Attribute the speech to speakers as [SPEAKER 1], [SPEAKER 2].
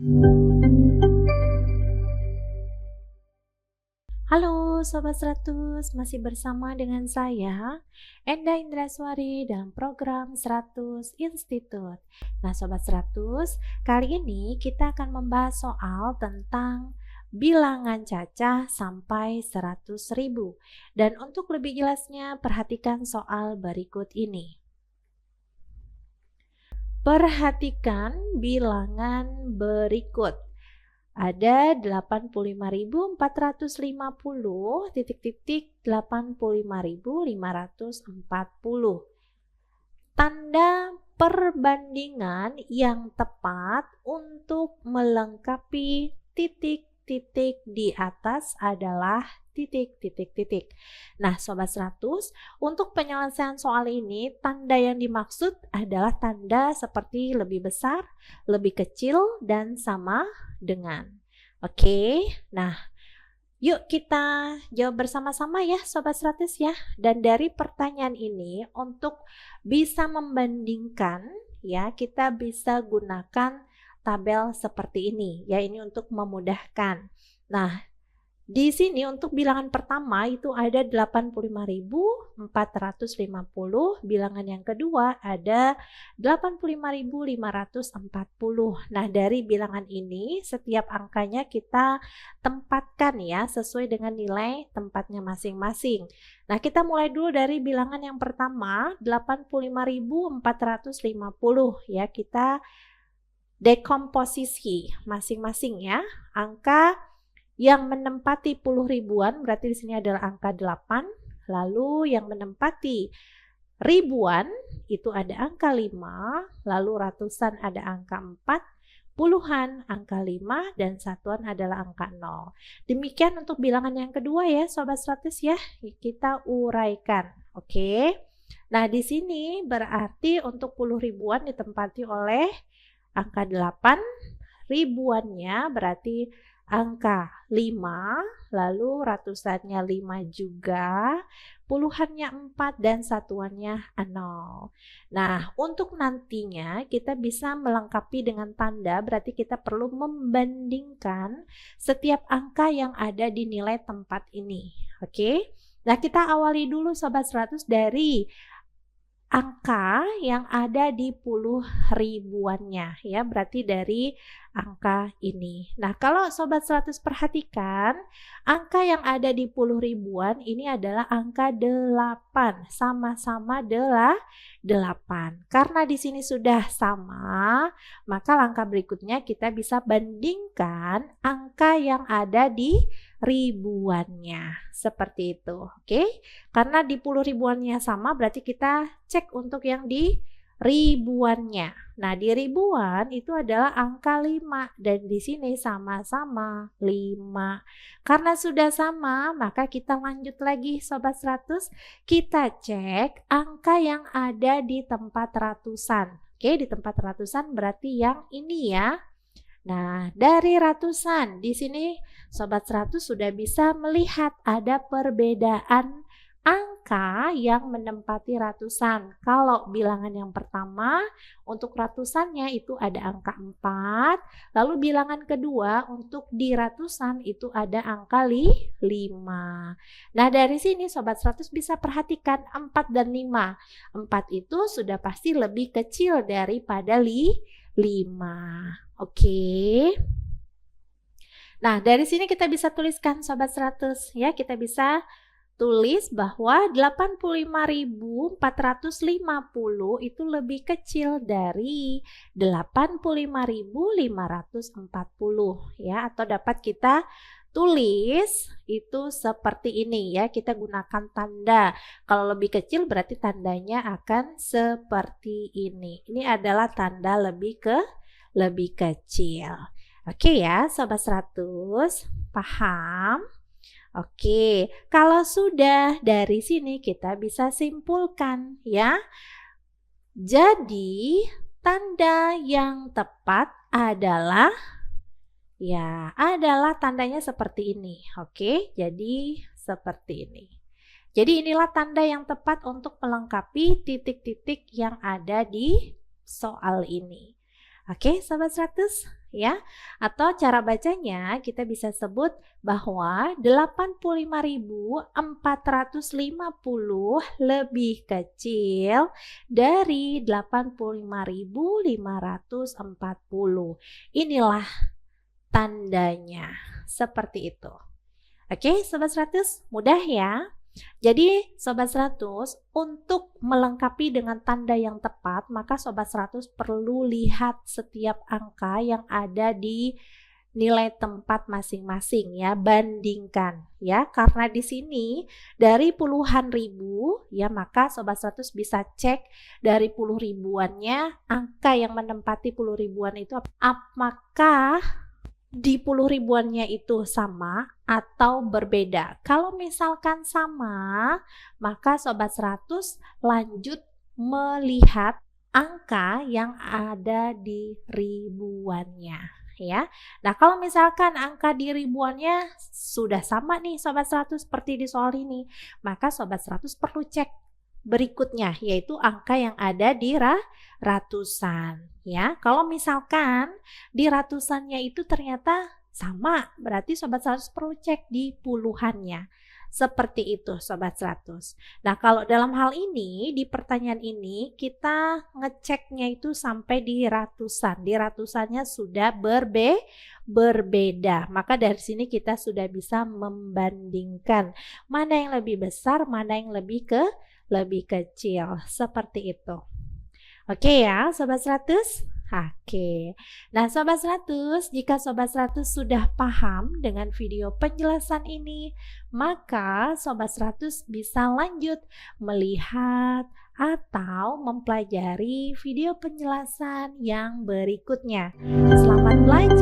[SPEAKER 1] Halo Sobat 100, masih bersama dengan saya Enda Indraswari dalam program 100 Institute. Nah Sobat 100, kali ini kita akan membahas soal tentang bilangan cacah sampai 100.000. Dan untuk lebih jelasnya perhatikan soal berikut ini. Perhatikan bilangan berikut. Ada 85.450 titik-titik 85.540. Tanda perbandingan yang tepat untuk melengkapi titik-titik di atas adalah titik-titik-titik. Nah, Sobat 100, untuk penyelesaian soal ini, tanda yang dimaksud adalah tanda seperti lebih besar, lebih kecil, dan sama dengan. Oke, nah yuk kita jawab bersama-sama ya Sobat 100 ya. Dan dari pertanyaan ini untuk bisa membandingkan ya, kita bisa gunakan tabel seperti ini ya, ini untuk memudahkan. Nah, di sini untuk bilangan pertama itu ada 85.450, bilangan yang kedua ada 85.540. Nah, dari bilangan ini setiap angkanya kita tempatkan ya sesuai dengan nilai tempatnya masing-masing. Nah, kita mulai dulu dari bilangan yang pertama 85.450 ya, kita dekomposisi masing-masing ya. Angka yang menempati puluh ribuan berarti di sini adalah angka 8, lalu yang menempati ribuan itu ada angka 5, lalu ratusan ada angka 4, puluhan angka 5, dan satuan adalah angka 0. Demikian untuk bilangan yang kedua ya Sobat 100 ya, kita uraikan. Oke. Nah, di sini berarti untuk puluh ribuan ditempati oleh angka 8, ribuannya berarti angka 5, lalu ratusannya 5 juga, puluhannya 4, dan satuannya 0. Nah, untuk nantinya kita bisa melengkapi dengan tanda, berarti kita perlu membandingkan setiap angka yang ada di nilai tempat ini. Oke? Nah, kita awali dulu Sobat 100 dari angka yang ada di puluh ribuannya ya, berarti dari angka ini. Nah, kalau Sobat 100 perhatikan, angka yang ada di puluh ribuan ini adalah angka 8, sama-sama adalah 8. Karena di sini sudah sama, maka langkah berikutnya kita bisa bandingkan angka yang ada di ribuannya, seperti itu. Oke, karena di puluh ribuannya sama, berarti kita cek untuk yang di ribuannya. Nah, di ribuan itu adalah angka 5 dan di sini sama-sama 5. Karena sudah sama, maka kita lanjut lagi Sobat 100, kita cek angka yang ada di tempat ratusan. Oke, di tempat ratusan berarti yang ini ya. Nah, dari ratusan di sini Sobat 100 sudah bisa melihat ada perbedaan angka yang menempati ratusan. Kalau bilangan yang pertama untuk ratusannya itu ada angka 4, lalu bilangan kedua untuk di ratusan itu ada angka 5. Nah, dari sini Sobat 100 bisa perhatikan 4 dan 5. 4 itu sudah pasti lebih kecil daripada 5. Oke. Nah, dari sini kita bisa tuliskan Sobat 100 ya, kita bisa tulis bahwa 85.450 itu lebih kecil dari 85.540 ya, atau dapat kita tulis itu seperti ini ya, kita gunakan tanda. Kalau lebih kecil berarti tandanya akan seperti ini. Ini adalah tanda lebih kecil. Oke ya Sobat 100, paham? Oke, kalau sudah dari sini kita bisa simpulkan ya. Jadi tanda yang tepat adalah tandanya seperti ini. Oke, jadi seperti ini. Jadi inilah tanda yang tepat untuk melengkapi titik-titik yang ada di soal ini. Oke, Sobat 100, ya. Atau cara bacanya kita bisa sebut bahwa 85.450 lebih kecil dari 85.540. Inilah tandanya. Seperti itu. Oke, Sobat 100, mudah ya. Jadi Sobat 100, untuk melengkapi dengan tanda yang tepat, maka Sobat 100 perlu lihat setiap angka yang ada di nilai tempat masing-masing ya, bandingkan ya. Karena di sini dari puluhan ribu ya, maka Sobat 100 bisa cek dari puluh ribuannya, angka yang menempati puluh ribuan itu apakah di puluh ribuannya itu sama atau berbeda. Kalau misalkan sama, maka Sobat 100 lanjut melihat angka yang ada di ribuannya ya. Nah, kalau misalkan angka di ribuannya sudah sama nih Sobat 100 seperti di soal ini, maka Sobat 100 perlu cek berikutnya, yaitu angka yang ada di ratusan ya. Kalau misalkan di ratusannya itu ternyata sama, berarti Sobat 100 perlu cek di puluhannya. Seperti itu Sobat 100. Nah, kalau dalam hal ini di pertanyaan ini kita ngeceknya itu sampai di ratusan. Di ratusannya sudah berbeda. Maka dari sini kita sudah bisa membandingkan mana yang lebih besar, mana yang lebih kecil, seperti itu. Oke ya Sobat 100? Oke. Nah Sobat 100, jika Sobat 100 sudah paham dengan video penjelasan ini, maka Sobat 100 bisa lanjut melihat atau mempelajari video penjelasan yang berikutnya. Selamat belajar!